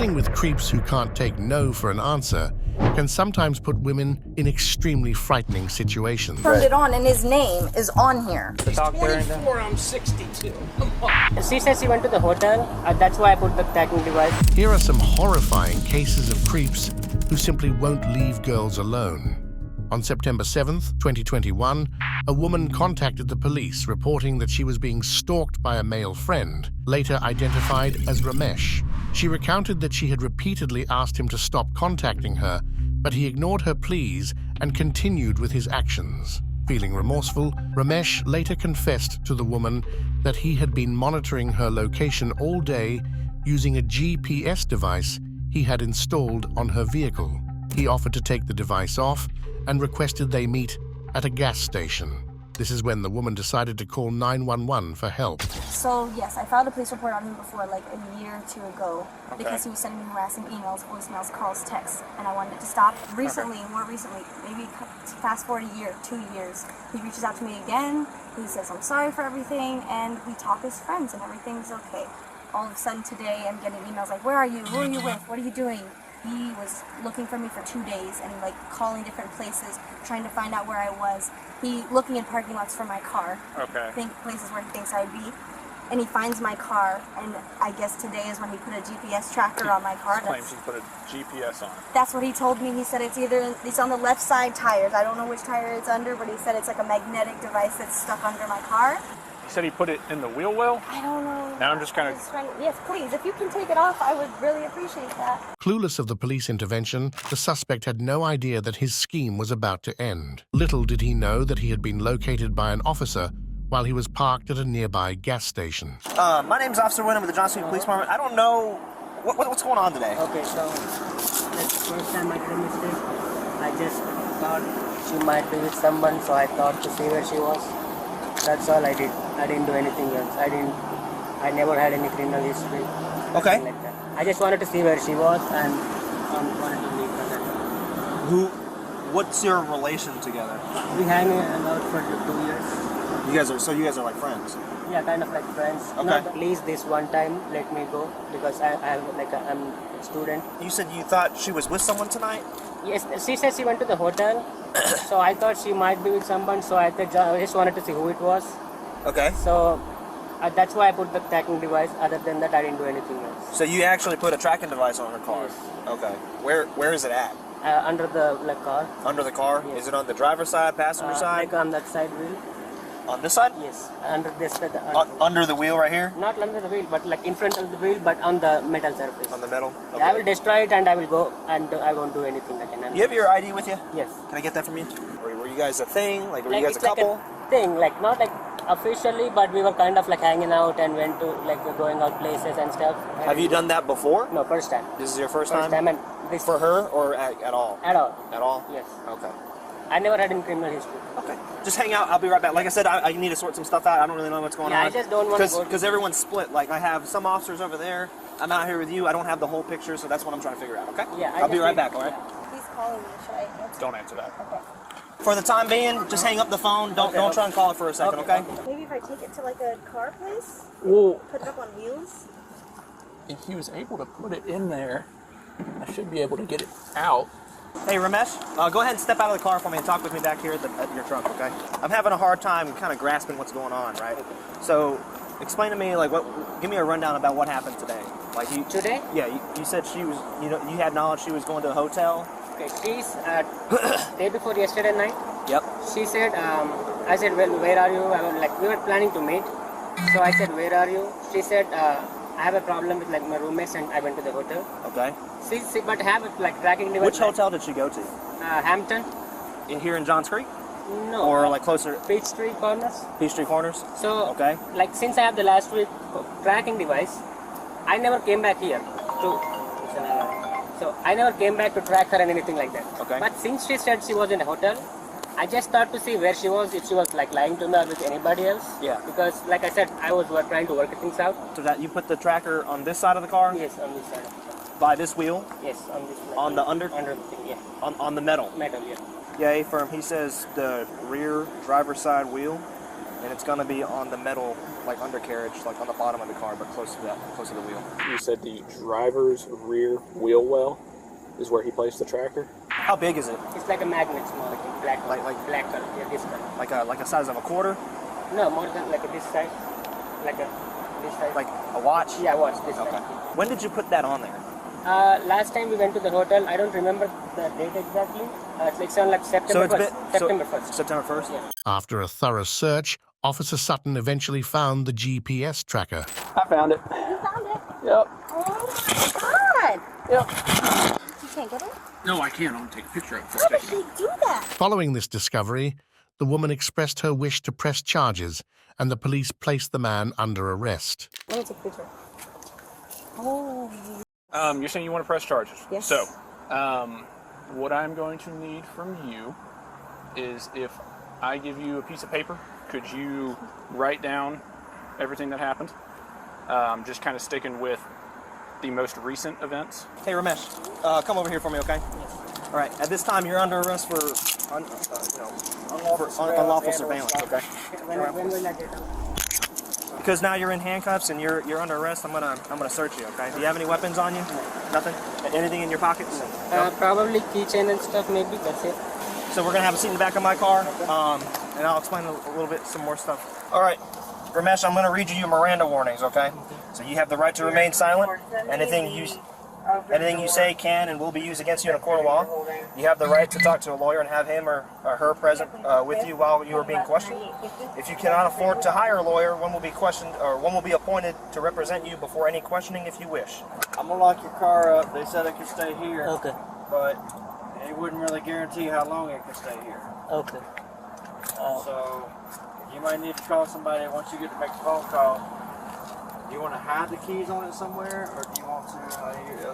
Dealing with creeps who can't take no for an answer can sometimes put women in extremely frightening situations. Turned it on and his name is on here. He's 24, I'm 62. She says she went to the hotel. That's why I put the tracking device. Here are some horrifying cases of creeps who simply won't leave girls alone. On September 7th, 2021, a woman contacted the police reporting that she was being stalked by a male friend, later identified as Ramesh. She recounted that she had repeatedly asked him to stop contacting her, but he ignored her pleas and continued with his actions. Feeling remorseful, Ramesh later confessed to the woman that he had been monitoring her location all day using a GPS device he had installed on her vehicle. He offered to take the device off and requested they meet at a gas station. This is when the woman decided to call 911 for help. So yes, I filed a police report on him before, like a year or two ago, because he was sending me harassing emails, voicemails, calls, texts, and I wanted it to stop. Recently, more recently, maybe fast forward a year, 2 years, he reaches out to me again. He says, I'm sorry for everything, and we talk as friends, and everything's okay. All of a sudden today, I'm getting emails like, where are you? Who are you with? What are you doing? He was looking for me for 2 days and like calling different places, trying to find out where I was. He looking in parking lots for my car. Okay. Places where he thinks I'd be. And he finds my car, and I guess today is when he put a GPS tracker on my car. He claims he put a GPS on it. That's what he told me. He said it's on the left side tires. I don't know which tire it's under, but he said it's like a magnetic device that's stuck under my car. He said he put it in the wheel well? I don't know. Now I'm just kind of... Yes, please. If you can take it off, I would really appreciate that. Clueless of the police intervention, the suspect had no idea that his scheme was about to end. Little did he know that he had been located by an officer while he was parked at a nearby gas station. My name's Officer Sutton with the Johnson Police Department. I don't know... What's going on today? Okay, so that's the first time I did a mistake. I just thought she might be with someone, so I thought to see where she was. That's all I did. I didn't do anything else. I never had any criminal history. Okay. Like that. I just wanted to see where she was and wanted to leave her there. What's your relation together? We hang out for 2 years. You guys are like friends? Yeah, kind of like friends. Okay. Not at least this one time let me go because I'm a student. You said you thought she was with someone tonight? Yes, she said she went to the hotel. So I thought she might be with someone, so I just wanted to see who it was. Okay. So that's why I put the tracking device. Other than that, I didn't do anything else. So you actually put a tracking device on her car? Yes. Okay. Where is it at? Under the car. Under the car? Yes. Is it on the driver's side, passenger side? Like on that side wheel. On this side? Yes. Under this. Under the wheel right here? Not under the wheel, but like in front of the wheel, but on the metal surface. On the metal? Okay. Yeah, I will destroy it and I will go and I won't do anything again. You have your ID with you? Yes. Can I get that from you? Were you guys a thing? Like, were Like, you guys a it's like couple? Thing, like not like officially, but we were kind of like hanging out and went to like going out places and stuff. Have you done that before? No, first time. This is your first First time? time and this For her or at all? at all. At all? Yes. Okay. I never had any criminal history. Okay. Just hang out. I'll be right back. Like I said, I need to sort some stuff out. I don't really know what's going on. I just don't want to go. Because everyone's split. Like, I have some officers over there. I'm out here with you. I don't have the whole picture, so that's what I'm trying to figure out, okay? Yeah, I'll be right back, all right? He's calling me. Should I answer? Don't answer that. Okay. For the time being, just hang up the phone. Don't try and call it for a second, okay? Maybe if I take it to like a car place, Well, put it up on wheels. if he was able to put it in there, I should be able to get it out. Hey, Ramesh, go ahead and step out of the car for me and talk with me back here at your truck, okay? I'm having a hard time kind of grasping what's going on, right? So, explain to me, like, give me a rundown about what happened today. Like, Today? Yeah, you said she was, you had knowledge she was going to a hotel. Okay, she's day before yesterday night. Yep. She said, I said, well, where are you? I was like, we were planning to meet. So I said, where are you? She said, I have a problem with like my roommates and I went to the hotel. Okay. She but have it like tracking device. Which hotel did she go to? Hampton. Here in Johns Creek? No. Or like closer? Peachtree Corners. Peachtree Corners? So, okay. Like since I have the last week tracking device, I never came back here So I never came back to track her and anything like that. Okay. But since she said she was in a hotel, I just thought to see where she was, if she was like lying to me or with anybody else. Yeah. Because like I said, I was trying to work things out. So that you put the tracker on this side of the car? Yes, on this side. By this wheel? Yes, on this side. On the under the thing, yeah. On the metal? Metal, yeah. Yeah, firm. He says the rear driver's side wheel. and it's gonna be on the metal, like undercarriage, like on the bottom of the car, but close to the wheel. You said the driver's rear wheel well is where he placed the tracker? How big is it? It's like a magnet, small, like black, Like black color. Yeah, this color. Like a size of a quarter? No, more than like this size. Like this size. Like a watch? Yeah, watch this Okay. size. When did you put that on there? Last time we went to the hotel, I don't remember the date exactly. It's on like September 1st. September 1st. September 1st? Yeah. After a thorough search, Officer Sutton eventually found the GPS tracker. I found it. You found it? Yep. Oh my god! Yep. You can't get it? No, I can't. I'm going to take a picture of it. How did she do that? Following this discovery, the woman expressed her wish to press charges, and the police placed the man under arrest. Let me take a picture. Oh. You're saying you want to press charges? Yes. So, what I'm going to need from you is if I give you a piece of paper, could you write down everything that happened? Just kind of sticking with the most recent events. Hey, Ramesh, come over here for me, okay? All right. At this time, you're under arrest for unlawful surveillance, okay? When will I get out? Because now you're in handcuffs and you're under arrest. I'm gonna search you, okay? Do you have any weapons on you? Nothing? Anything in your pockets? No? Probably keychain and stuff, maybe. That's it. So we're gonna have a seat in the back of my car, and I'll explain a little bit some more stuff. All right, Ramesh, I'm gonna read you Miranda warnings, okay? So you have the right to remain silent. Anything you say can and will be used against you in a court of law. You have the right to talk to a lawyer and have him or her present with you while you are being questioned. If you cannot afford to hire a lawyer, one will be questioned or one will be appointed to represent you before any questioning if you wish. I'm gonna lock your car up. They said it could stay here. Okay. But it wouldn't really guarantee how long it could stay here. Okay. So you might need to call somebody once you get to make the phone call. Do you want to hide the keys on it somewhere, or do you want to?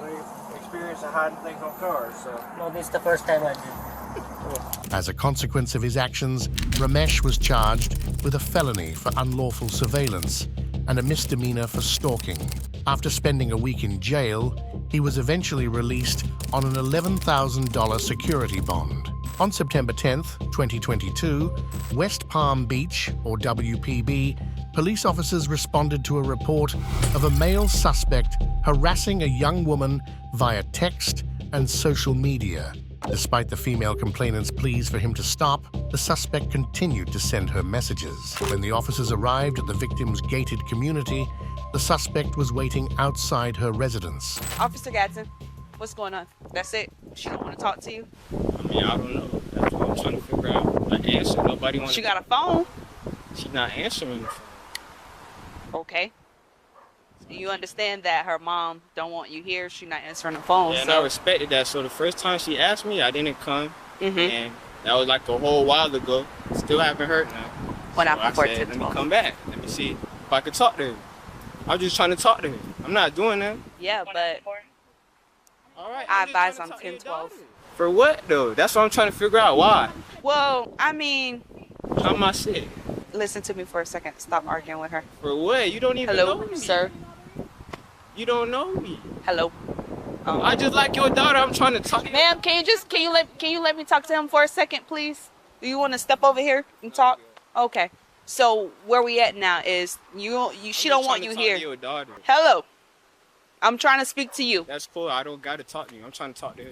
You experience of hiding things on cars, so. No, this is the first time I did. As a consequence of his actions, Ramesh was charged with a felony for unlawful surveillance and a misdemeanor for stalking. After spending a week in jail, he was eventually released on an $11,000 security bond. On September 10th, 2022, West Palm Beach, or WPB, police officers responded to a report of a male suspect harassing a young woman via text and social media. Despite the female complainant's pleas for him to stop, the suspect continued to send her messages. When the officers arrived at the victim's gated community, the suspect was waiting outside her residence. Officer Gadsden, what's going on? That's it? She don't want to talk to you? I mean, I don't know. That's what I'm trying to figure out. An answer. Nobody wants. She got a phone? She's not answering. Okay. You understand that her mom don't want you here. She not answering the phone. Yeah, and so. I respected that. So the first time she asked me, I didn't come. Mm-hmm. And that was like a whole while ago. Still haven't heard now. When so I said, let me come back. Let me see if I can talk to her. I'm just trying to talk to her. I'm not doing that. Yeah, but All right. I I'm just advise trying to on talk to your 10-12. daughter. For what though? That's what I'm trying to figure out. Why? well, I mean, How am I sick? listen to me for a second. Stop arguing with her. For what? You don't even know Hello, me. sir. You don't know me. Hello. I just like your daughter. I'm trying to talk to you. Ma'am, can you let me talk to him for a second, please? Do you want to step over here and talk? Okay. So where we at now is she don't want you here. Your daughter. Hello. I'm trying to speak to you. That's cool. I don't gotta talk to you. I'm trying to talk to her.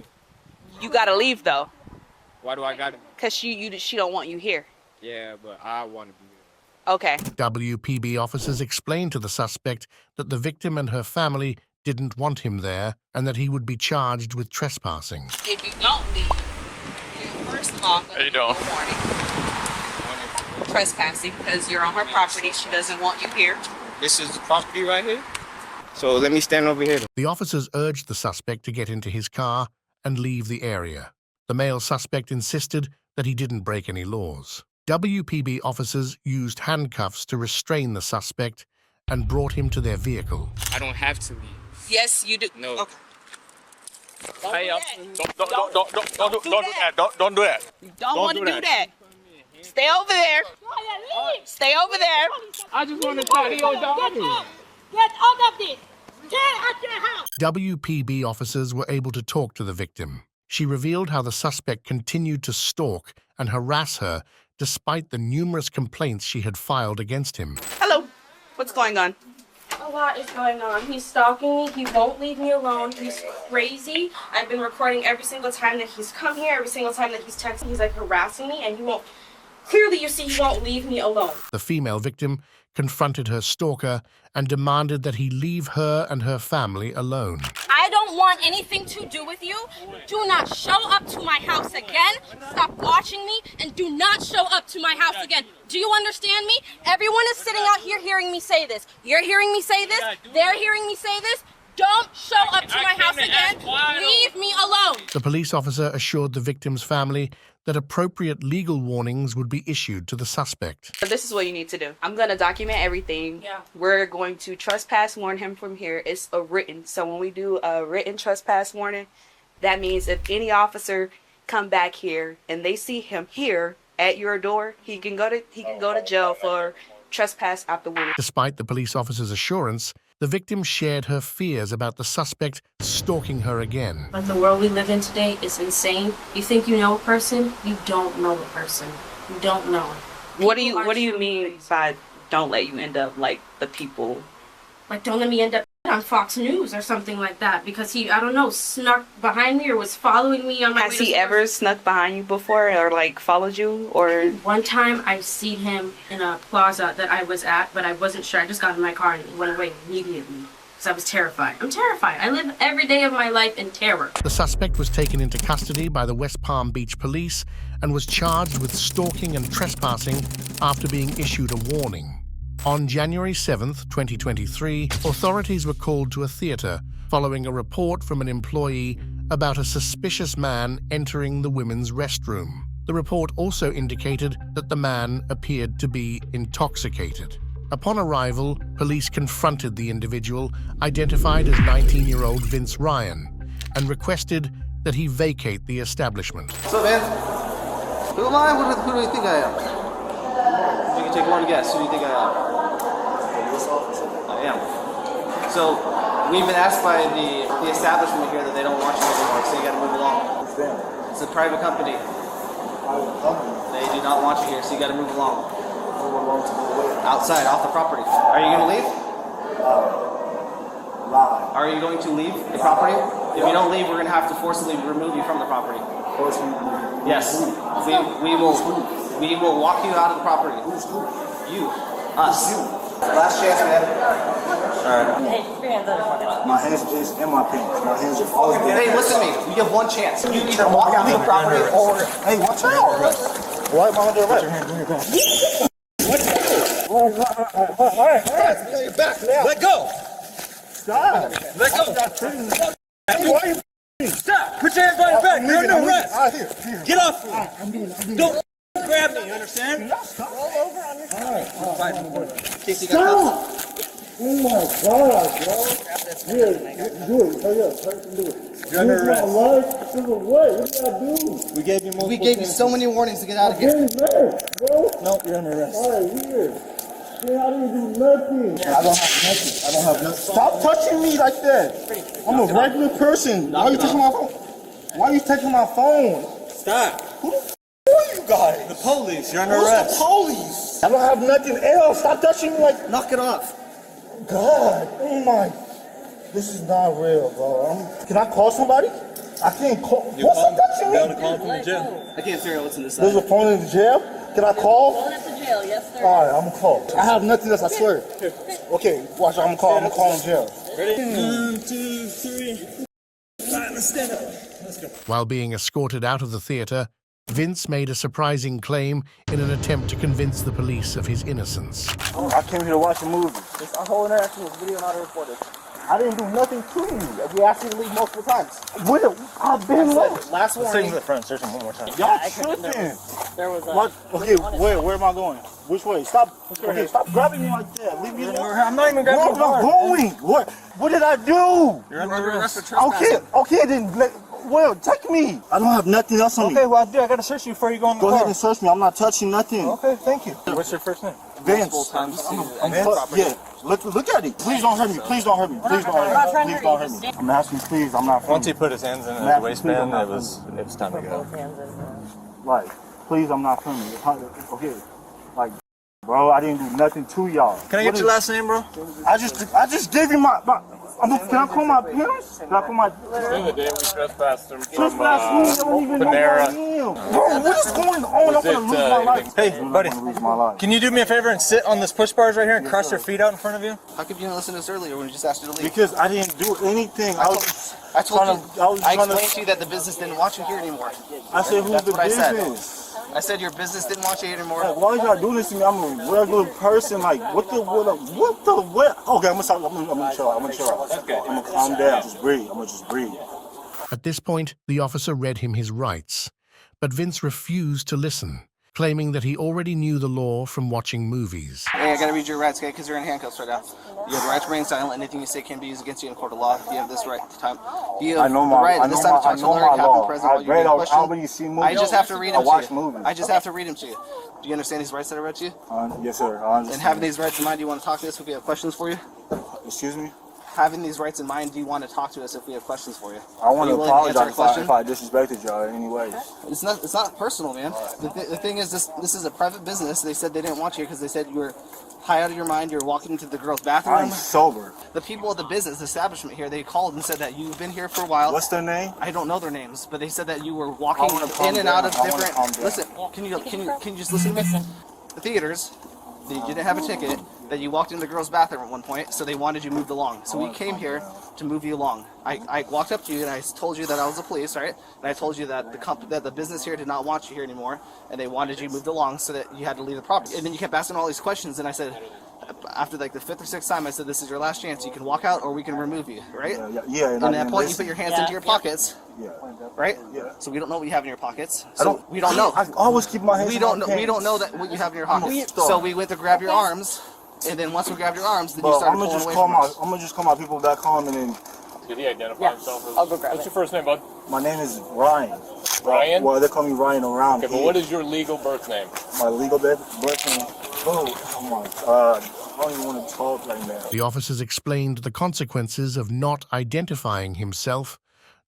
You gotta leave though, Why do I gotta? cause she don't want you here. Yeah, but I want to be here. Okay. WPB officers explained to the suspect that the victim and her family didn't want him there and that he would be charged with trespassing. If you don't leave, you're first of all gonna get a warning. Trespassing, because you're on her property. She doesn't want you here. This is the property right here. So let me stand over here. The officers urged the suspect to get into his car and leave the area. The male suspect insisted that he didn't break any laws. WPB officers used handcuffs to restrain the suspect and brought him to their vehicle. I don't have to leave. Yes, you do. No. Okay. Hey, don't do that. Don't do that. You don't want to do that. Stay over there. Stay over there. I just want to talk to your daughter. Get out of this! Get out your house! WPB officers were able to talk to the victim. She revealed how the suspect continued to stalk and harass her despite the numerous complaints she had filed against him. Hello. What's going on? A lot is going on. He's stalking me. He won't leave me alone. He's crazy. I've been recording every single time that he's come here, every single time that he's texting. He's like harassing me, and he won't. Clearly, you see, he won't leave me alone. The female victim confronted her stalker and demanded that he leave her and her family alone. I don't want anything to do with you. Do not show up to my house again. Stop watching me and do not show up to my house again. Do you understand me? Everyone is sitting out here hearing me say this. You're hearing me say this. They're hearing me say this. Don't show up to my house again. Leave me alone. The police officer assured the victim's family that appropriate legal warnings would be issued to the suspect. This is what you need to do. I'm going to document everything. Yeah. We're going to trespass warn him from here. It's a written. So when we do a written trespass warning, that means if any officer come back here and they see him here at your door, he can go to jail for trespass after warning. Despite the police officer's assurance, the victim shared her fears about the suspect stalking her again. But the world we live in today is insane. You think you know a person, you don't know a person. You don't know. What do you mean by don't let you end up like the people? Like, don't let me end up on Fox News or something like that, because he, I don't know, snuck behind me or was following me on my way. Has he ever snuck behind you before or like followed you? Or one time I seen him in a plaza that I was at, but I wasn't sure. I just got in my car and he went away immediately because I was terrified. I'm terrified. I live every day of my life in terror. The suspect was taken into custody by the West Palm Beach police and was charged with stalking and trespassing after being issued a warning. On January 7th, 2023, authorities were called to a theater following a report from an employee about a suspicious man entering the women's restroom. The report also indicated that the man appeared to be intoxicated. Upon arrival, police confronted the individual, identified as 19-year-old Vince Ryan, and requested that he vacate the establishment. So, Vince, who am I? Who do you think I am? You can take one guess. Who do you think I am? I am. So, we've been asked by the establishment here that they don't want you anymore, so you gotta move along. It's a private company. They do not want you here, so you gotta move along. Outside, off the property. Are you gonna leave? Are you going to leave the property? If you don't leave, we're gonna have to forcibly remove you from the property. Yes. We will walk you out of the property. You. Us. Last chance, man. Alright. My hands is in my pants. My hands are always in. Hey, listen to me. You have one chance. You either walk out of the property or... Hey, watch out. Why am I under arrest? Put your hand on your back. Alright. Let go. Stop. Let go. Why are you... Stop. Put your hands on your back. You're under arrest. Get off me. Don't grab me, you understand? Stop. Roll over on your side. Stop. Oh my God, bro. Here, do it. Hurry up. Hurry up and do it. You're under arrest. What did I do? We gave you so many warnings to get out of here. No, you're under arrest. All right, here. I didn't do nothing. I don't have nothing. Stop touching me like that. I'm a regular person. Why are you taking my phone? Why are you taking my phone? Stop. Who the f*** are you guys? The police. You're under arrest. Who's the police? I don't have nothing else. Stop touching me like... Knock it off. God, oh my... This is not real, bro. Can I call somebody? I can't call... What's up touching me? You gotta call from the jail. I can't figure out what's in this side. There's a phone in the jail? Can I call? Phone at the jail, yes, sir. All right, I'm gonna call. I have nothing else, I swear. Okay, watch, I'm gonna call in jail. Ready? 1, 2, 3. All right, let's stand up. Let's go. While being escorted out of the theater, Vince made a surprising claim in an attempt to convince the police of his innocence. I came here to watch a movie. Our whole interaction was video not recorded. I didn't do nothing to you. We asked you to leave multiple times. I've been late. Last warning. Take the front, search them one more time. Y'all tripping. There was a... What? Okay, where am I going? Which way? Stop. Okay, stop grabbing me like that. Leave me alone. I'm not even grabbing Where am I going? What did I do? You're under arrest for trespassing. Okay, then take me. I don't have nothing else on me. Okay, well I gotta search you before you go in the car. Go ahead and search me. I'm not touching nothing. Okay, thank you. What's your first name? Vince. I'm yeah. Look at it. Please don't hurt me. Please don't hurt me. Please don't hurt me. Please don't hurt me. I'm asking, please. I'm not. Once he put his hands in his waistband, it was time to go. Right. Please, I'm not coming. Okay, like, bro, I didn't do nothing to y'all. Can I get your last name, bro? I just gave you my can I call my parents? Can I call my... The other day we trespassed them from Panera. Bro, what is going on? I'm gonna lose my life. Hey, buddy, can you do me a favor and sit on this push bars right here and cross your feet out in front of you? How come you didn't listen to us earlier when we just asked you to leave? Because I didn't do anything. I explained to you that the business didn't want you here anymore. I said, who's the business? I said your business didn't want you here anymore. Like, why y'all doing this to me? I'm a regular person. Like, what? Okay, I'm gonna chill out. I'm gonna calm down. Just breathe. I'm gonna just breathe. At this point, the officer read him his rights, but Vince refused to listen, claiming that he already knew the law from watching movies. Hey, I gotta read your rights, okay? Because you're in handcuffs right now. You have the right to remain silent. Anything you say can be used against you in court of law. You have this right to time. You have the right at this time to talk to the lawyer, Captain President, while you're being questioned. I just have to read them to you. I just have to read them to you. Do you understand these rights that I read to you? Yes, sir. I understand. And having these rights in mind, do you want to talk to us if we have questions for you? Excuse me? Having these rights in mind, do you want to talk to us if we have questions for you? I want to apologize if I disrespected y'all in any way. It's not personal, man. The thing is, this is a private business. They said they didn't want you because they said you were high out of your mind. You're walking into the girls' bathroom. I'm sober. The people at the business establishment here, they called and said that you've been here for a while. What's their name? I don't know their names, but they said that you were walking in and out of different. Listen, can you just listen to me? The theaters. You didn't have a ticket, that you walked in the girls' bathroom at one point, so they wanted you moved along. So we came here to move you along. I walked up to you and I told you that I was the police, right? And I told you that the business here did not want you here anymore, and they wanted you moved along so that you had to leave the property. And then you kept asking all these questions, and I said, after like the 5th or 6th time, I said, this is your last chance. You can walk out or we can remove you, right? Yeah. And at that point, you put your hands into your pockets. Yeah. Right? Yeah. So we don't know what you have in your pockets. So we don't know. I always keep my hands We don't know that what you have in your pockets. So we went to grab your arms, and then once we grabbed your arms, then you started pulling away from us. I'm gonna just call my people back home and then. Did he identify himself? I'll go grab What's your first name, bud? My name is Ryan. Ryan? Well, they call me Ryan around here. Okay, but what is your legal birth name? My legal birth name? Oh my God. I don't even want to talk right now. The officers explained the consequences of not identifying himself,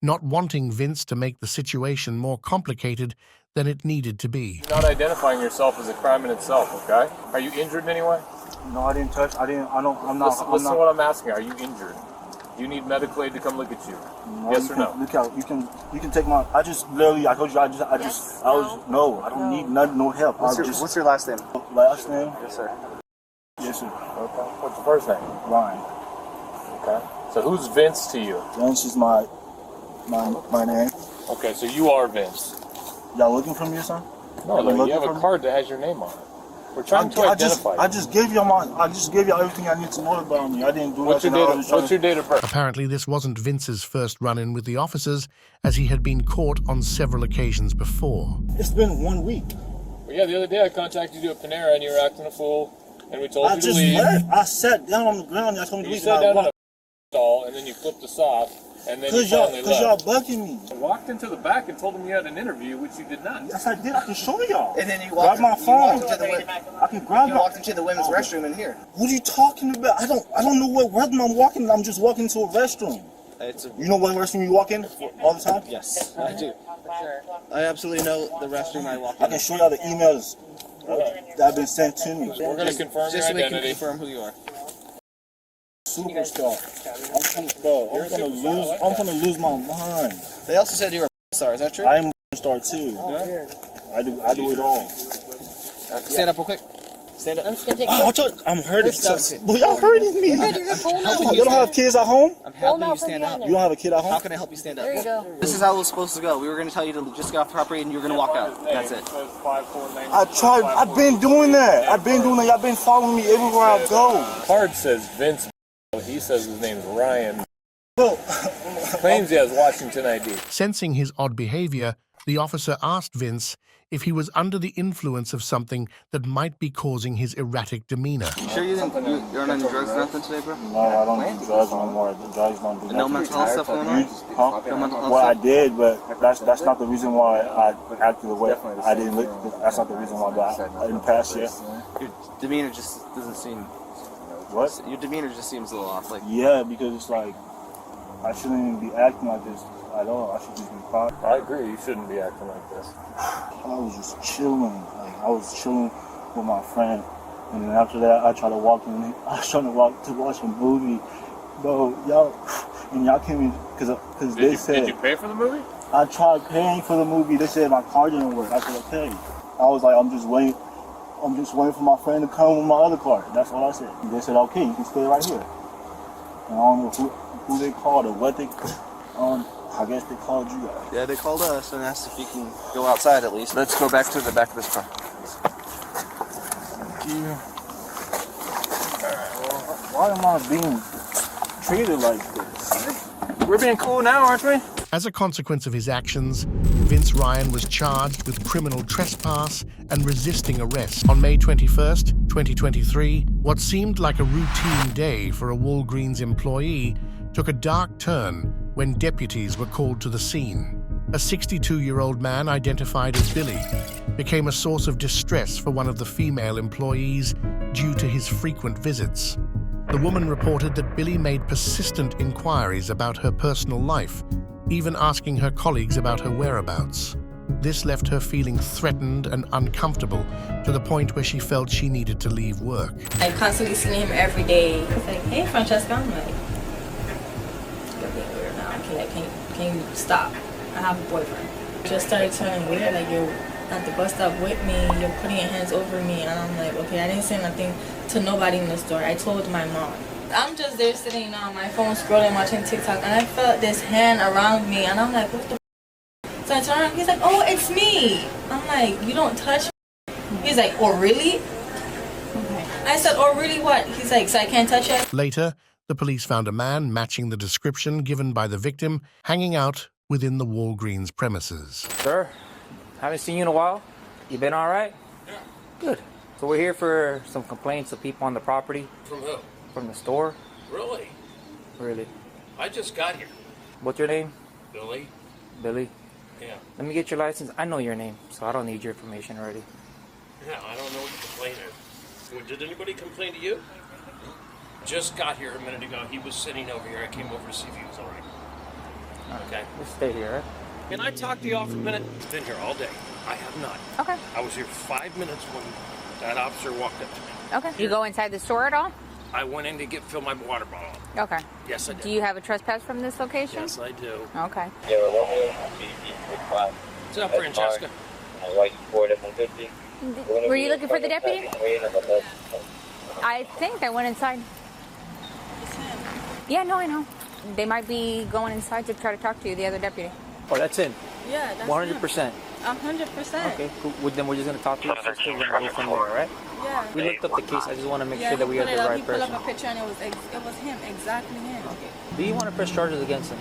not wanting Vince to make the situation more complicated than it needed to be. Not identifying yourself is a crime in itself, okay? Are you injured in any way? No, I didn't touch. I'm not. Listen to what I'm asking. Are you injured? Do you need medical aid to come look at you? No, yes or no? Look out. You can take my. I told you. I don't need no help. What's your last name? Last name? Yes, sir. Yes, sir. Okay. What's your first name? Ryan. Okay. So who's Vince to you? Vince is my name. Okay, so you are Vince. Y'all looking for me or something? No, look, you have a card that has your name on it. We're trying to identify you. I just gave you everything I need to know about me. I didn't do What's your date of birth? Apparently, this wasn't Vince's first run-in with the officers, as he had been caught on several occasions before. It's been 1 week. Well, yeah, the other day I contacted you at Panera and you were acting a fool, and we told you to leave. I sat down on the ground and I told you to leave. You sat down on a stall and then you flipped us off. And then Because y'all bugging me. I walked into the back and told them you had an interview, which you did not. Yes, I did. I can show y'all. And then you walked my phone. I can grab. You walked into the women's restroom in here. What are you talking about? I don't know what restroom I'm walking in. I'm just walking into a restroom. You know what restroom you walk in all the time? Yes, I do. I absolutely know the restroom I walk in. I can show y'all the emails that have been sent to me. We're going to confirm your identity. Just so we can confirm who you are. Superstar. I'm gonna lose my mind. They also said you were a star. Is that true? I am a star too. Yeah. I do it all. Stand up real quick. Stand up. I'm just gonna take I'm hurting. Y'all hurting me. You don't have kids at home? I'm helping you stand up. You don't have a kid at home? How can I help you stand up? There you go. This is how it was supposed to go. We were going to tell you to just get off the property and you were going to walk out. That's it. I tried. I've been doing that. Y'all been following me everywhere I go. Card says Vince. He says his name's Ryan. Claims he has Washington ID. Sensing his odd behavior, the officer asked Vince if he was under the influence of something that might be causing his erratic demeanor. You sure you're on any drugs or nothing today, bro? No, I don't do drugs no more. The drugs don't do nothing. No mental health stuff going on? Huh? No mental health Well, I stuff? did, but that's not the reason why I acted the way I didn't look. That's not the reason why I didn't pass yet. Your demeanor just doesn't seem... What? Your demeanor just seems a little off. Like yeah, because it's like I shouldn't even be acting like this at all. I should just be quiet. I agree. You shouldn't be acting like this. I was just chilling. Like, I was chilling with my friend. And then after that, I tried to walk in. I was trying to watch a movie. Bro, y'all came in because they said... Did you pay for the movie? I tried paying for the movie. They said my card didn't work. I said, okay. I was like, I'm just waiting for my friend to come with my other card. That's what I said. They said, okay, you can stay right here. And I don't know who they called or what they... I guess they called you guys. Yeah, they called us and asked if you can go outside at least. Let's go back to the back of this car. Thank you. Why am I being treated like this? We're being cool now, aren't we? As a consequence of his actions, Vince Ryan was charged with criminal trespass and resisting arrest. On May 21st, 2023, what seemed like a routine day for a Walgreens employee took a dark turn when deputies were called to the scene. A 62-year-old man identified as Billy became a source of distress for one of the female employees due to his frequent visits. The woman reported that Billy made persistent inquiries about her personal life, even asking her colleagues about her whereabouts. This left her feeling threatened and uncomfortable to the point where she felt she needed to leave work. I constantly see him every day. He's like, hey, Francesca. I'm like, you're being weird now. Can you stop? I have a boyfriend. Just started turning weird, like you're at the bus stop with me, you're putting your hands over me, and I'm like, okay, I didn't say nothing to nobody in the store. I told my mom. I'm just there sitting on my phone scrolling, watching TikTok, and I felt this hand around me, and I'm like, what the f? So I turn around, he's like, oh, it's me. I'm like, you don't touch me? He's like, oh, really? Okay. I said, oh, really what? He's like, so I can't touch it? Later, the police found a man matching the description given by the victim hanging out within the Walgreens premises. Sir, haven't seen you in a while. You been all right? Yeah. Good. So we're here for some complaints of people on the property. From who? From the store. Really? Really? I just got here. What's your name? Billy. Billy? Yeah. Let me get your license. I know your name, so I don't need your information already. Yeah, I don't know what the complaint is. Well, did anybody complain to you? Just got here a minute ago. He was sitting over here. I came over to see if he was all right. Okay. Let's stay here, right? Can I talk to you all for a minute? I've been here all day. I have not. Okay. I was here 5 minutes when that officer walked up to me. Okay. You go inside the store at all? I went in to fill my water bottle. Okay. Yes, I did. Do you have a trespass from this location? Yes, I do. Okay. What's up, Francesca? Were you looking for the deputy? I think they went inside. Yeah, no, I know. They might be going inside to try to talk to you, the other deputy. Oh, that's in? Yeah, that's 100%. 100%. Okay, cool. Well, then we're just going to talk to you. So we're going to go from there, right? Yeah. We looked up the case. I just want to make sure that we have the right person. He pulled up a picture and it was him, exactly him. Do you want to press charges against him?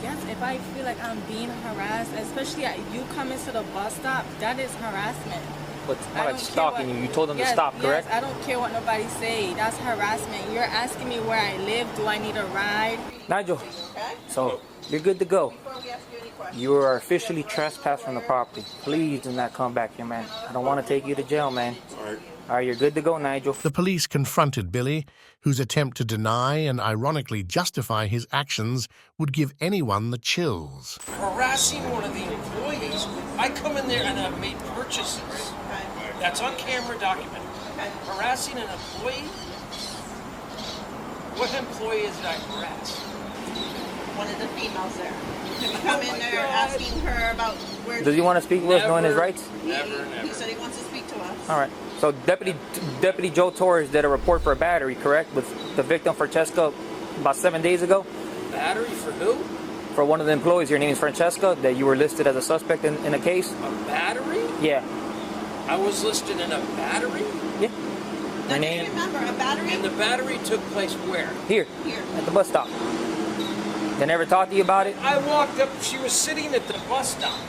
Yes, if I feel like I'm being harassed, especially you coming to the bus stop, that is harassment. But it's not like stalking you. You told them to stop, correct? Yes, I don't care what nobody say. That's harassment. You're asking me where I live. Do I need a ride? Nigel, so you're good to go. You are officially trespassed from the property. Please do not come back here, man. I don't want to take you to jail, man. All right, you're good to go, Nigel. The police confronted Billy, whose attempt to deny and ironically justify his actions would give anyone the chills. Harassing one of the employees. I come in there and I've made purchases. That's on camera documented. Harassing an employee? What employee is I harass? One of the females there. Have you come in there asking her about where... Does he want to speak with us, knowing his rights? Never. He said he wants to speak to us. All right. So Deputy Joe Torres did a report for a battery, correct, with the victim, Francesca, about 7 days ago? Battery for who? For one of the employees. Your name is Francesca, that you were listed as a suspect in a case? A battery? Yeah. I was listed in a battery? Yeah. Your name? Remember, a battery? And the battery took place where? Here. At the bus stop. They never talked to you about it? I walked up, she was sitting at the bus stop,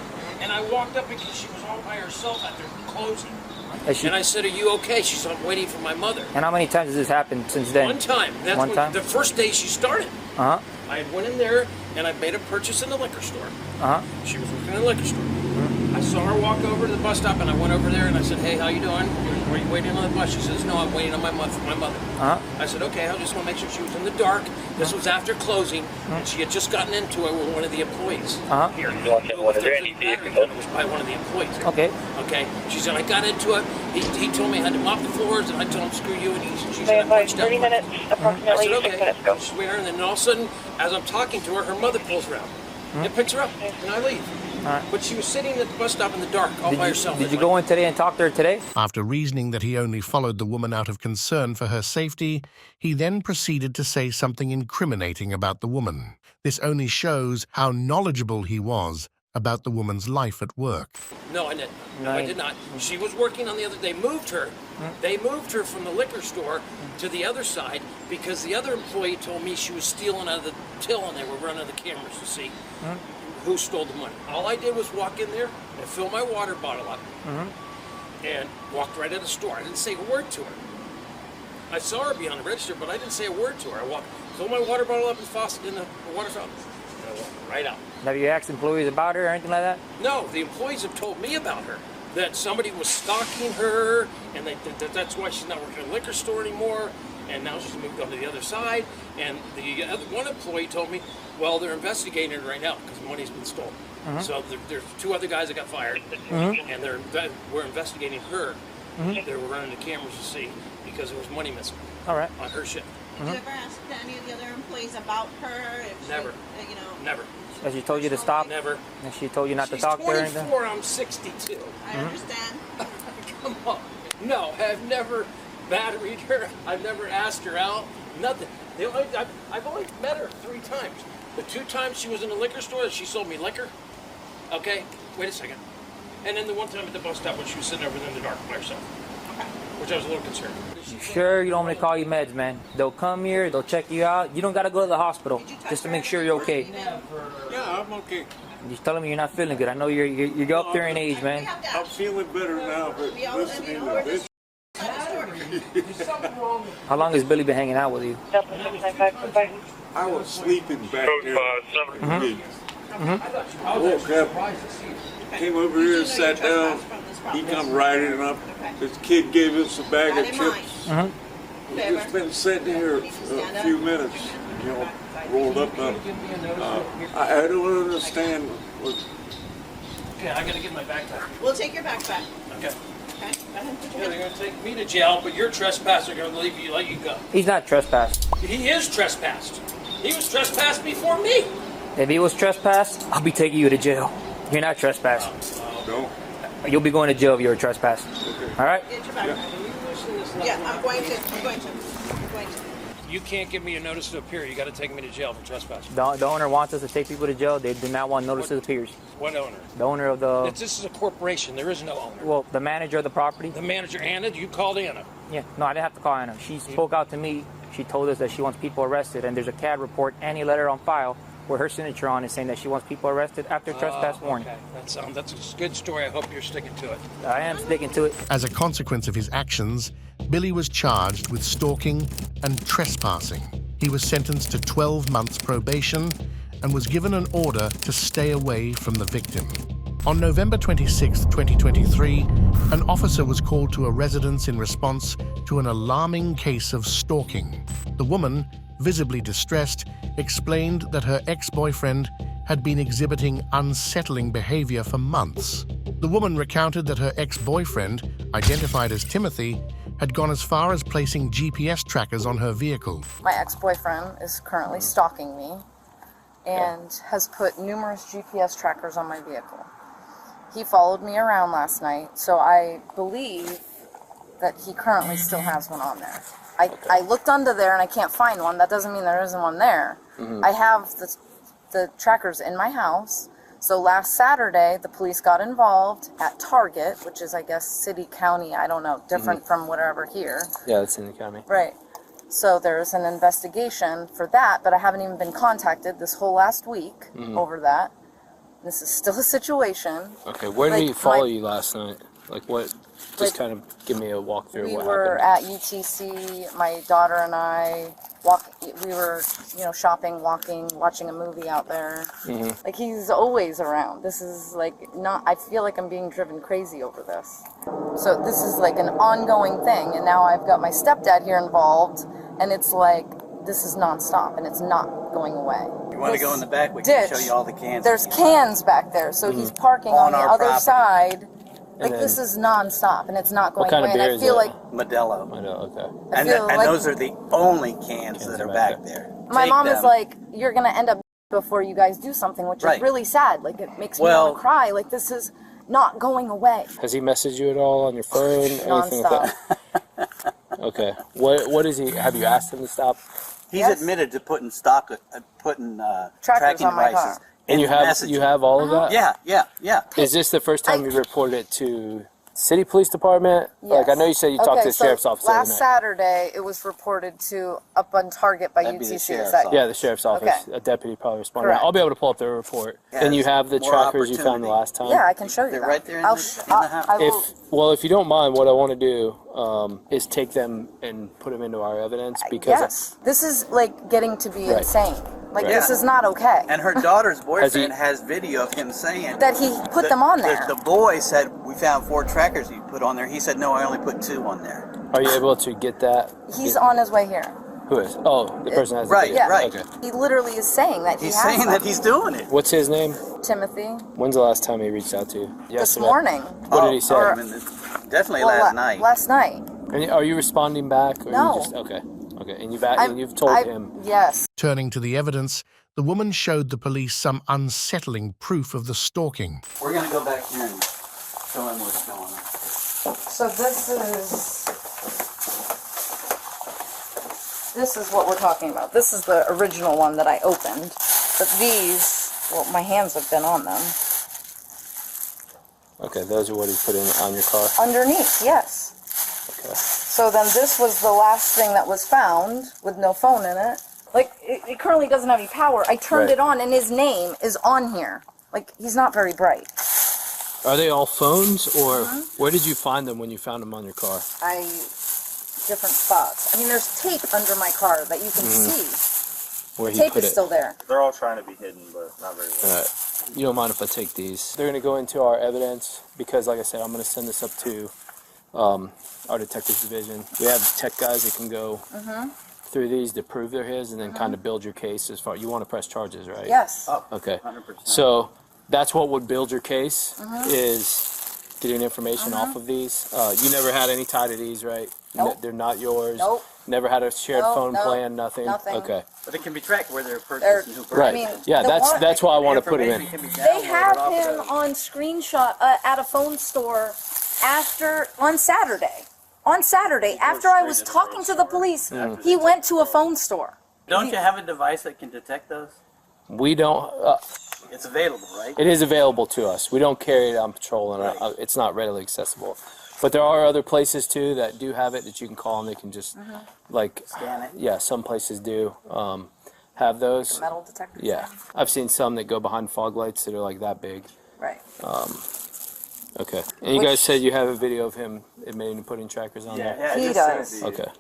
and I walked up because she was all by herself at their closing. And I said, are you okay? She said, I'm waiting for my mother. And how many times has this happened since then? One time. That's One time? The first day she started. Uh-huh. I went in there, and I made a purchase in the liquor store. Uh-huh. She was working in the liquor store. I saw her walk over to the bus stop, and I went over there and I said, "Hey, how you doing? Are you waiting on the bus?" She says, "No, I'm waiting on my mother." Uh-huh. I said, "Okay, I just want to make sure she was in the dark." This was after closing, and she had just gotten into it with one of the employees here. It was by one of the employees here. Okay. Okay. She said, "I got into it. He told me I had to mop the floors, and I told him, screw you," and she said, "I punched him." 30 minutes, approximately. I said, "Okay." She's wearing, and then all of a sudden, as I'm talking to her, her mother pulls around and picks her up, and I leave. But she was sitting at the bus stop in the dark, all by herself. Did you go in today and talk to her today? After reasoning that he only followed the woman out of concern for her safety, he then proceeded to say something incriminating about the woman. This only shows how knowledgeable he was about the woman's life at work. No, I didn't. No, I did not. She was working on the other. They moved her. They moved her from the liquor store to the other side because the other employee told me she was stealing out of the till, and they were running the cameras to see who stole the money. All I did was walk in there and fill my water bottle up and walked right out of the store. I didn't say a word to her. I saw her behind the register, but I didn't say a word to her. I filled my water bottle up in the water fountain, and I walked right out. Have you asked employees about her or anything like that? No, the employees have told me about her, that somebody was stalking her, and that's why she's not working in a liquor store anymore, and now she's moved on to the other side. And the other one employee told me, well, they're investigating her right now because money's been stolen. So there's 2 other guys that got fired, and we're investigating her. They were running the cameras to see because there was money missing. All right. On her shift. Did you ever ask any of the other employees about her? If Never. She, Never. Has she told you to stop? Never. And she told you not to She's talk to her? 24, I'm 62. I understand. Come on. No, I've never battered her. I've never asked her out. Nothing. I've only met her 3 times. The 2 times she was in the liquor store, she sold me liquor. Okay, wait a second. And then the 1 time at the bus stop when she was sitting over there in the dark by herself. Which I was a little concerned. You sure you don't want me to call you meds, man? They'll come here, they'll check you out. You don't got to go to the hospital just to make sure you're okay. Yeah, I'm okay. Just tell them you're not feeling good. I know you're up there in age, man. I'm feeling better now, but listening to this. How long has Billy been hanging out with you? I was sleeping back there. I woke up, came over here and sat down. He come riding up. This kid gave us a bag of chips. We've just been sitting here for a few minutes, rolled up. I don't understand what. Okay, I gotta get my backpack. We'll take your backpack. Okay. Okay. Yeah, they're gonna take me to jail, but your trespass are gonna let you go. He's not trespassed. He is trespassed. He was trespassed before me. If he was trespassed, I'll be taking you to jail. You're not trespassed. No. You'll be going to jail if you're trespassed. Okay. All right? Get your backpack. Yeah, I'm going to. You can't give me a notice to appear. You got to take me to jail for trespassing. The owner wants us to take people to jail. They do not want notice to appears. What owner? The owner of the... This is a corporation. There is no owner. Well, the manager of the property. The manager, Anna? You called Anna? Yeah. No, I didn't have to call Anna. She spoke out to me. She told us that she wants people arrested, and there's a CAD report and a letter on file where her signature on is saying that she wants people arrested after trespass warning. Okay. That's a good story. I hope you're sticking to it. I am sticking to it. As a consequence of his actions, Billy was charged with stalking and trespassing. He was sentenced to 12 months probation and was given an order to stay away from the victim. On November 26, 2023, an officer was called to a residence in response to an alarming case of stalking. The woman, visibly distressed, explained that her ex-boyfriend had been exhibiting unsettling behavior for months. The woman recounted that her ex-boyfriend, identified as Timothy, had gone as far as placing GPS trackers on her vehicle. My ex-boyfriend is currently stalking me and has put numerous GPS trackers on my vehicle. He followed me around last night, so I believe that he currently still has one on there. I looked under there and I can't find one. That doesn't mean there isn't one there. I have the trackers in my house. So last Saturday, the police got involved at Target, which is, I guess, city, county, I don't know, different from whatever here. Yeah, it's in the county. Right. So there's an investigation for that, but I haven't even been contacted this whole last week over that. This is still a situation. Okay, where did he follow you last night? Like what? Just kind of give me a walkthrough of We what were happened. at UTC, my daughter and I, we were, shopping, walking, watching a movie out there. Mhm. Like, he's always around. This is, like, I feel like I'm being driven crazy over this. So this is, like, an ongoing thing, and now I've got my stepdad here involved, and it's like, this is nonstop, and it's not going away. You want to go in the back? We ditch, can show you all the cans. There's cans back there, so he's parking on the our other property. side. Like, then- this is nonstop, and it's not going What kind away. of beer And I is feel it? like Modelo. Okay. I And, feel and like- those are the only cans that are back there. my Take mom them. is like, you're gonna end up before you guys do something, which Right. is really sad. Like, it makes me Well- want to cry. Like, this is not going away. Has he messaged you at all on your phone? Anything like that? Okay. What is he? Have you asked him to stop? He's admitted to putting tracking on my devices. car. And you have messaging. you have all of that? Yeah. Is this the first time you reported it to city police department? Like I know you said you talked to the sheriff's office. Last the other night. Saturday, it was reported to up on Target by UTC. Is that Yeah, the sheriff's office. Okay. A deputy probably responded. Correct. I'll be able to pull up the report. Yeah, and you there's have the more trackers you found the last time? Yeah, I can show you They're that. right there in I'll the house. I will. If you don't mind, what I want to do is take them and put them into our evidence because Yes, this is like getting to be Right. insane. Like, Right. this is not okay. And her daughter's Has he- boyfriend has video of him saying That he put them on there. The boy said, we found 4 trackers you put on there. He said, no, I only put 2 on there. Are you able to get that? He's on his way here. Who is? Oh, the person has the Right, video. right. Okay. He literally is saying that He's he has saying them. that he's doing it. What's his name? Timothy. When's the last time he reached out to you? This Yesterday? morning. What did he say? Definitely Well, last night. Last night. And are you responding back? Or No. You just, okay. And you've told him. Yes. Turning to the evidence, the woman showed the police some unsettling proof of the stalking. We're going to go back here and show him what's going on. So this is what we're talking about. This is the original one that I opened. But these, well, my hands have been on them. Okay, those are what he put in on your car. Underneath, yes. Okay. So then this was the last thing that was found with no phone in it. Like, it currently doesn't have any power. I turned Right. it on and his name is on here. Like, he's not very bright. Are they all phones, or where did you find them when you found them on your car? Different spots. I mean, there's tape under my car that you can see. Where The he tape put is it? still there. They're all trying to be hidden, but not very well. You don't mind if I take these? They're going to go into our evidence because, like I said, I'm going to send this up to our detectives division. We have tech guys that can go through these to prove they're his, and then kind of build your case as far. You want to press charges, right? Yes. Okay. So that's what would build your case is getting information off of these. You never had any tie to these, right? Nope. They're not yours. Nope. Never had a shared No, phone no, plan. Nothing. nothing. Okay. But it can be tracked where they're purchasing, who purchased Right. it. Yeah. the one- That's why I want to put him in. Information can be They downloaded have off him of- on screenshot at a phone store on Saturday. On Saturday, after I was talking to the police, he went to a phone store. Don't you have a device that can detect those? We don't. It's available, right? It is available to us. We don't carry it on patrol, and it's not readily accessible. But there are other places too that do have it that you can call, and they can just like scan it. Yeah, some places do have those. Metal detectors. Yeah, I've seen some that go behind fog lights that are like that big. Right. Okay. And you guys said you have a video of him admitting to putting trackers on there. Yeah, He it just does. says Okay.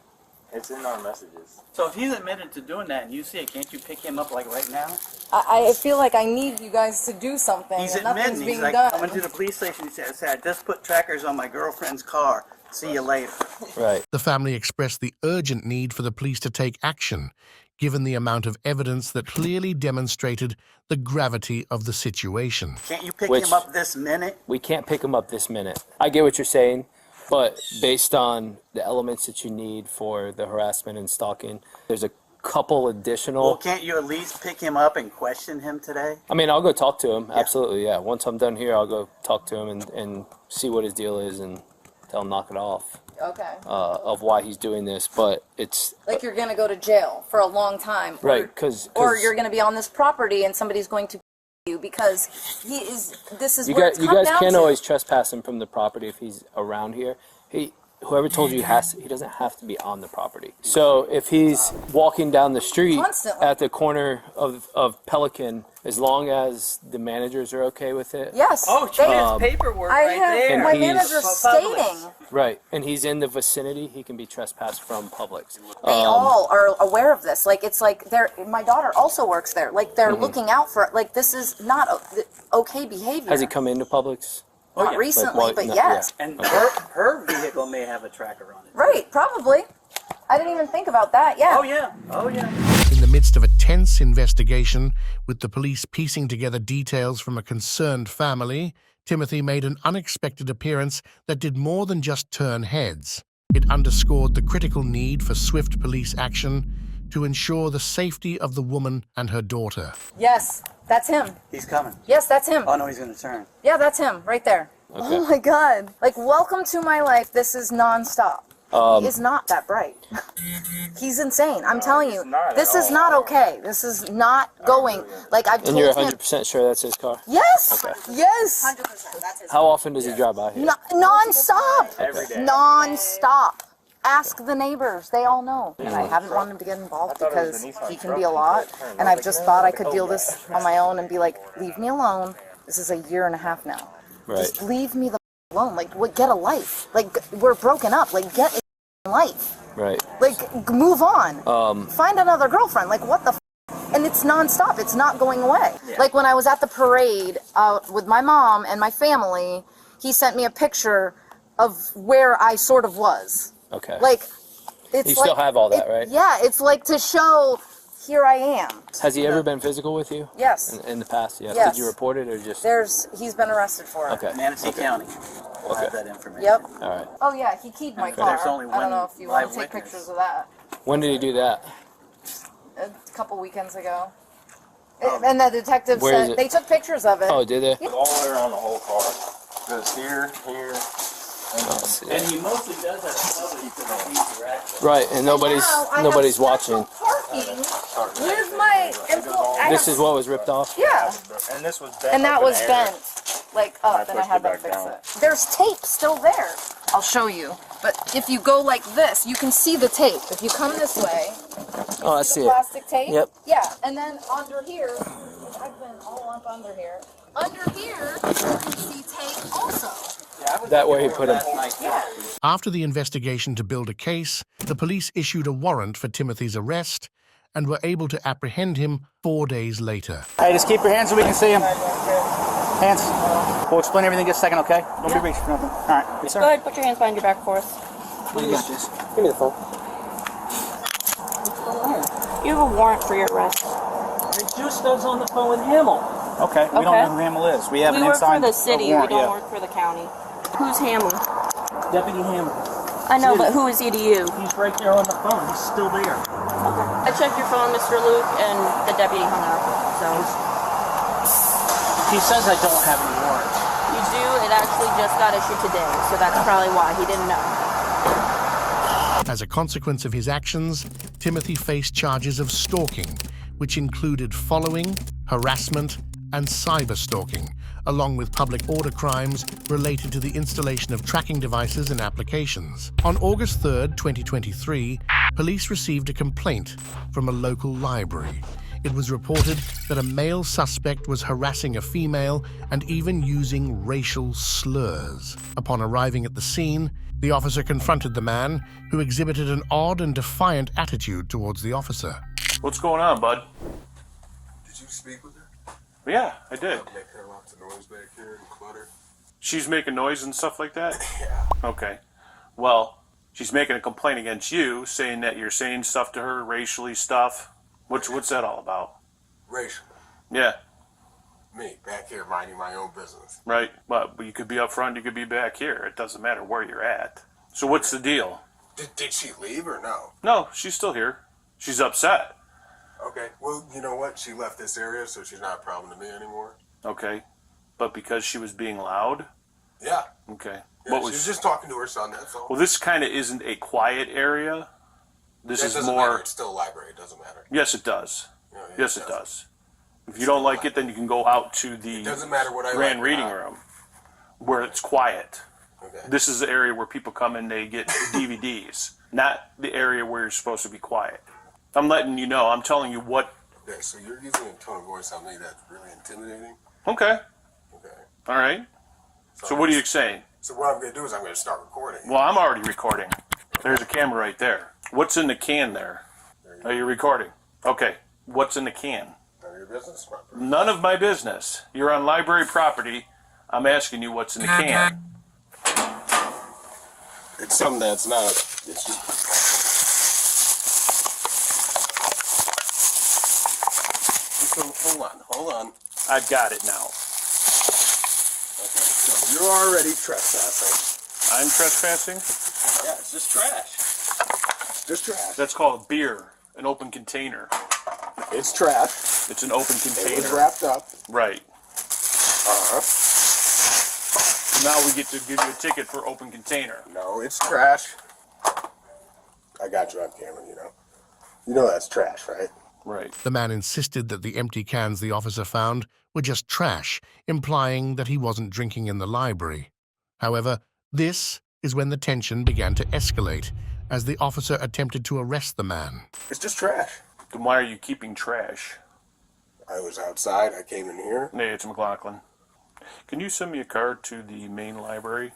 It's in our messages. So if he's admitted to doing that and you see it, can't you pick him up like right now? I feel like I need you guys to do something, He's and nothing's admitting. being He's like, done. I went to the police station. He said, I just put trackers on my girlfriend's car. See you later. Right. The family expressed the urgent need for the police to take action, given the amount of evidence that clearly demonstrated the gravity of the situation. Can't you pick Which- him up this minute? We can't pick him up this minute. I get what you're saying, but based on the elements that you need for the harassment and stalking, there's a couple additional. Well, can't you at least pick him up and question him today? I mean, I'll go talk to him. Absolutely, yeah. Once I'm done here, I'll go talk to him and see what his deal is and tell him knock it off Okay. of why he's doing this. But it's Like you're going to go to jail for a long time. right because Or you're going to be on this property and somebody's going to you because this is you what guys it's come down can't to. always trespass him from the property if he's around here. whoever told you he doesn't have to be on the property. So if he's walking down the street Constantly. at the corner of Pelican, as long as the managers are okay with it. Yes. Oh, she has paperwork right there. have my And he's- manager stating. Right, and he's in the vicinity, he can be trespassed from Publix. They all are aware of this. Like, it's like my daughter also works there. Like, they're looking out for it. Like, this is not okay behavior. Has he come into Publix? Not recently, Like, but no, yes. yeah. And her vehicle may have a tracker on it. Right, probably. I didn't even think about that. Yeah. Oh yeah. Oh yeah. In the midst of a tense investigation, with the police piecing together details from a concerned family, Timothy made an unexpected appearance that did more than just turn heads. It underscored the critical need for swift police action to ensure the safety of the woman and her daughter. Yes, that's him. He's coming. Yes, that's him. Oh no, he's gonna turn. Yeah, that's him right there. Okay. Oh my God. Like, welcome to my life. This is nonstop. He is not that bright. He's insane. I'm telling you, this is not okay. This is not going. Like, I've And told you're him. 100% sure that's his car? Yes. Okay. Yes. 100%. That's his. How often does he drive by here? Non-stop. Every day. Non-stop. Ask the neighbors. They all know. And I haven't wanted him to get involved because he can be a lot. And I've just thought I could deal this on my own and be like, leave me alone. This is a year and a half now. Right. Just leave me the alone. Like, get a life. Like, we're broken up. Like, get a life. Right. Like, move on. Find another girlfriend. Like, what the and it's nonstop. It's not going away. Yeah. Like, when I was at the parade with my mom and my family, he sent me a picture of where I sort of was. Okay. Like, it's You still have all that, right? Yeah, it's like to show, here I am. Has he ever been physical with you? Yes. In the past, yeah. Yes. Did you report it or just? He's been arrested for it. Okay. Manatee County. We'll have that information. Yep. All right. Oh yeah, he keyed my Okay. car. There's only I don't one know if you want live to take witness. pictures of that. When did he do that? A couple weekends ago. And the detectives Where is said it? they took pictures of it. Oh, did they? Yeah. All the way around the whole car. Just here, And he mostly does that in public because he's direct. Right, and nobody's Now I nobody's have watching. Parking with my employee. This is what was ripped off. Yeah. And this was bent. And that up in was the air. bent, like up, and I had them fix it. There's tape still there. I'll show you. But if you go like this, you can see the tape. If you come this way, Oh, I see see the it. plastic tape? Yep. Yeah, and then under here, I've been all up under here. Under here, you can see tape also. That way he put him. Yeah. After the investigation to build a case, the police issued a warrant for Timothy's arrest and were able to apprehend him 4 days later. Hey, just keep your hands so we can see him. Hands. We'll explain everything in a second, okay? Don't be reaching for nothing. All right. Yes, sir. Go ahead, put your hands behind your back for us. What do you got, Jess? Give me the phone. You have a warrant for your arrest. Juice goes on the phone with Hamill. Okay, we don't know who Hamill is. We have We an work inside for the city. We warrant, don't yeah. work for the county. Who's Hamill? Deputy Hamill. I know, but who is he to you? He's right there on the phone. He's still there. I checked your phone, Mr. Luke, and the deputy hung up. So He says I don't have any warrants. you do. It actually just got issued today, so that's probably why he didn't know. As a consequence of his actions, Timothy faced charges of stalking, which included following, harassment, and cyber-stalking, along with public order crimes related to the installation of tracking devices and applications. On August 3rd, 2023, police received a complaint from a local library. It was reported that a male suspect was harassing a female and even using racial slurs. Upon arriving at the scene, the officer confronted the man, who exhibited an odd and defiant attitude towards the officer. What's going on, bud? Did you speak with her? Yeah, I did. Make her lots of noise back here and clutter. She's making noise and stuff like that? Yeah. Okay. Well, she's making a complaint against you, saying that you're saying stuff to her, racially stuff. What's that all about? Racial. Yeah. Me, back here minding my own business. Right. But you could be up front, you could be back here. It doesn't matter where you're at. So what's the deal? Did she leave or no? No, she's still here. She's upset. Okay. Well, you know what? She left this area, so she's not a problem to me anymore. Okay. But because she was being loud? Yeah. Okay. Yeah, she was just talking to her son, that's all. Well, this kind of isn't a quiet area. This That is doesn't more... matter. It's still a library. It doesn't matter. Yes, it does. Yeah, yeah, Yes, it does. If you don't like it, then you can go out to the It doesn't matter what I grand like or reading not. room, where it's quiet. Okay. This is the area where people come and they get DVDs, not the area where you're supposed to be quiet. I'm letting you know. I'm telling you what. Okay, so you're using a tone of voice on me that's really intimidating. Okay. Okay. All right. So what are you saying? So what I'm going to do is I'm going to start recording. Well, I'm already recording. There's a camera right there. What's in the can there? Are you recording? Okay. What's in the can? None of your business. None of my business. You're on library property. I'm asking you what's in the can. It's something that's not. It's so hold on. I've got it now. Okay, so you're already trespassing. I'm trespassing? Yeah, it's just trash. Just trash. That's called beer, an open container. It's trash. It's an open container. It was wrapped up. Right. Uh-huh. Now we get to give you a ticket for open container. No, it's trash. I got you on camera, you know. You know that's trash, right? Right. The man insisted that the empty cans the officer found were just trash, implying that he wasn't drinking in the library. However, this is when the tension began to escalate, as the officer attempted to arrest the man. It's just trash. Then why are you keeping trash? I was outside. I came in here. Hey, it's McLaughlin. Can you send me a card to the main library?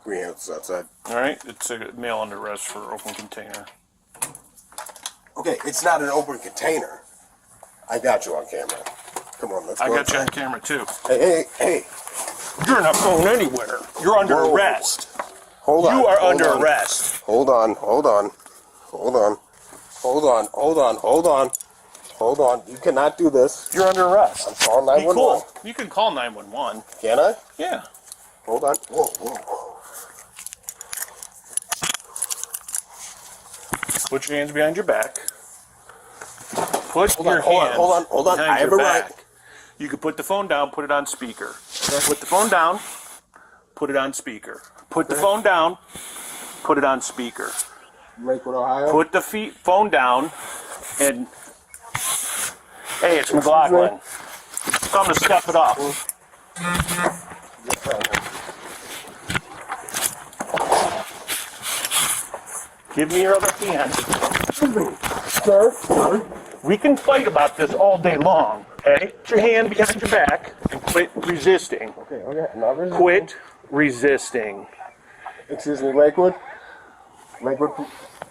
Greenhouse outside. All right. It's a mail under arrest for open container. Okay, it's not an open container. I got you on camera. Come on, let's go. I got you on camera too. Hey. You're not going anywhere. You're under arrest. Hold on. You are under arrest. Hold on. You cannot do this. You're under arrest. I'm calling 911. Be cool. You can call 911. Can I? Yeah. Hold on. Whoa. Put your hands behind your back. Put your hands hold on. behind I have your a right. back. You can put the phone down, put it on speaker. Put the phone down, put it on speaker. Put the phone down, put it on speaker. Lakewood, Ohio. Put the phone down, and hey, it's McLaughlin. So I'm gonna step it up. Give me your other hand. Sir, we can fight about this all day long, okay? Put your hand behind your back and quit resisting. Okay. I'm not resisting. Quit resisting. Excuse me, Lakewood? Lakewood?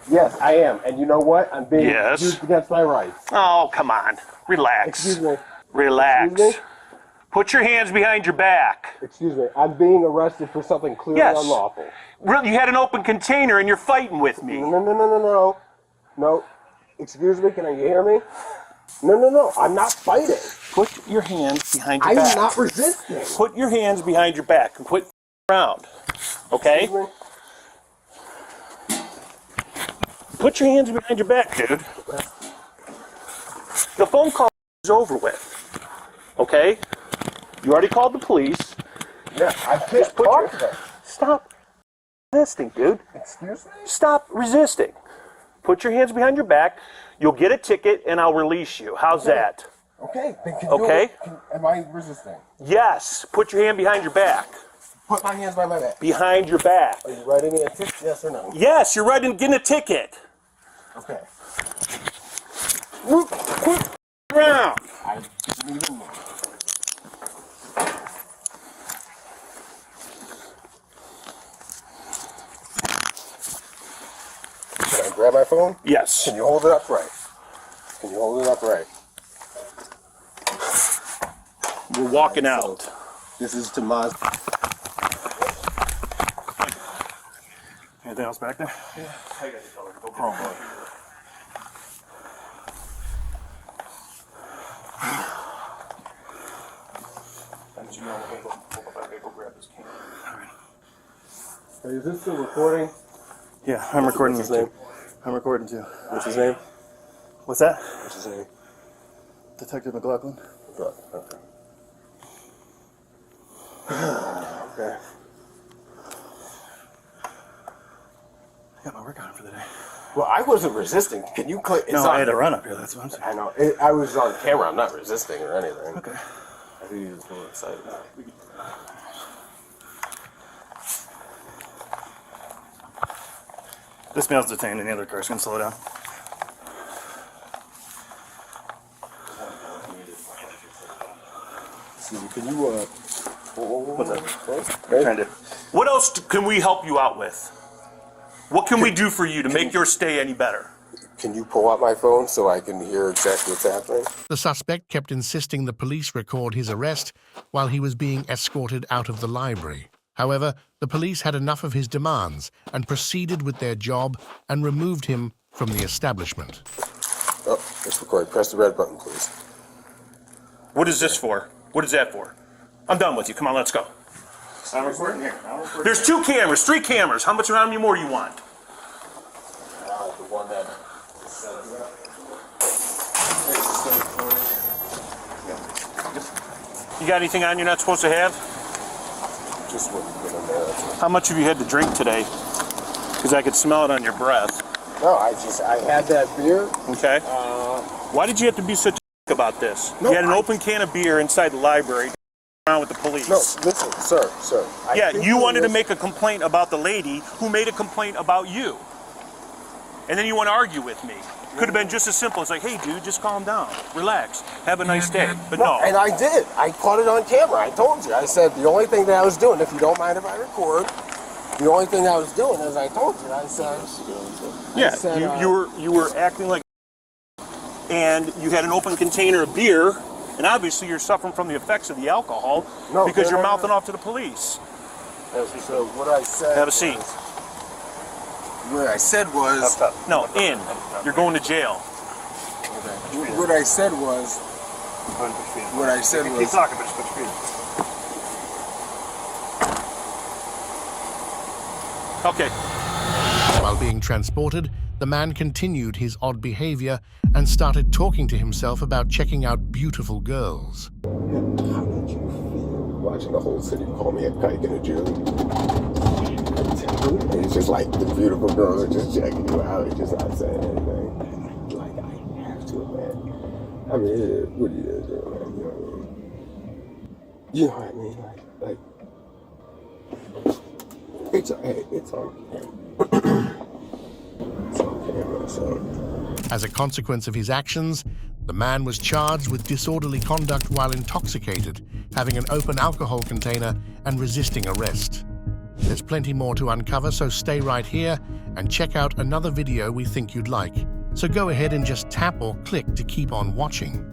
Yes, I am. And you know what? I'm being used against my rights. Oh, come on. Relax. Excuse me. Relax. Excuse me? Put your hands behind your back. Excuse me. I'm being arrested for something clearly unlawful. Really, you had an open container and you're fighting with me. No. Excuse me. Can you hear me? No. I'm not fighting. Put your hands behind your back. I'm not resisting. Put your hands behind your back and quit around. Okay? Excuse me? Put your hands behind your back, dude. The phone call is over with. Okay? You already called the police. Yeah, I can't talk to them. Stop resisting, dude. Excuse me? Stop resisting. Put your hands behind your back. You'll get a ticket, and I'll release you. How's that? Okay. Then am I resisting? Yes. Put your hand behind your back. Put my hands behind my back. Behind your back. Are you writing me a ticket? Yes or no? Yes, you're right in getting a ticket. Okay. Quit around. I didn't even know. Can I grab my phone? Yes. Can you hold it upright? We're walking out. This is to my... Anything else back there? Yeah. I got you covered. No problem, bud. As you know, we'll grab this can. Hey, is this still recording? Yeah, I'm recording What's his name? I'm recording too. What's his name? What's that? What's his name? Detective McLaughlin. Okay. Okay. I got my work on for the day. Well, I wasn't resisting. Can you click? No, I had to run up here. That's what I'm saying. I know. I was on camera. I'm not resisting or anything. Okay. I think you just go inside. This male's detained, and the other car's gonna slow down. Can you, What's that? Trying to. What else can we help you out with? What can we do for you to make your stay any better? Can you pull out my phone so I can hear exactly what's happening? The suspect kept insisting the police record his arrest while he was being escorted out of the library. However, the police had enough of his demands and proceeded with their job and removed him from the establishment. Oh, it's recorded. Press the red button, please. What is this for? What is that for? I'm done with you. Come on, let's go. I'm recording here. There's 2 cameras, 3 cameras. How many more do you want? The one that. You got anything on you're not supposed to have? Just what you put in there. How much have you had to drink today? Because I could smell it on your breath. No, I had that beer. Okay. Why did you have to be such a about this? No, you had an open can of beer inside the library around with the police. No, listen, sir. Yeah, you wanted to make a complaint about the lady who made a complaint about you. And then you want to argue with me. Could have been just as simple as like, hey, dude, just calm down. Relax. Have a nice day. But no. And I did. I caught it on camera. I told you. I said the only thing that I was doing, if you don't mind if I record, the only thing I was doing is I told you. I said, you were acting like, and you had an open container of beer, and obviously you're suffering from the effects of the alcohol because you're mouthing off to the police. So what I said. Have a seat. What I said was. No, in. You're going to jail. What I said was. Keep talking, but just put your feet. Okay. While being transported, the man continued his odd behavior and started talking to himself about checking out beautiful girls. Watching the whole city call me a kike and a Jew. It's just like the beautiful girls are just checking you out. It's just not saying anything. Like, I have to, man. I mean, it is what it is, man. You know what I mean? Like it's on camera. It's on camera, so. As a consequence of his actions, the man was charged with disorderly conduct while intoxicated, having an open alcohol container, and resisting arrest. There's plenty more to uncover, so stay right here and check out another video we think you'd like. So go ahead and just tap or click to keep on watching.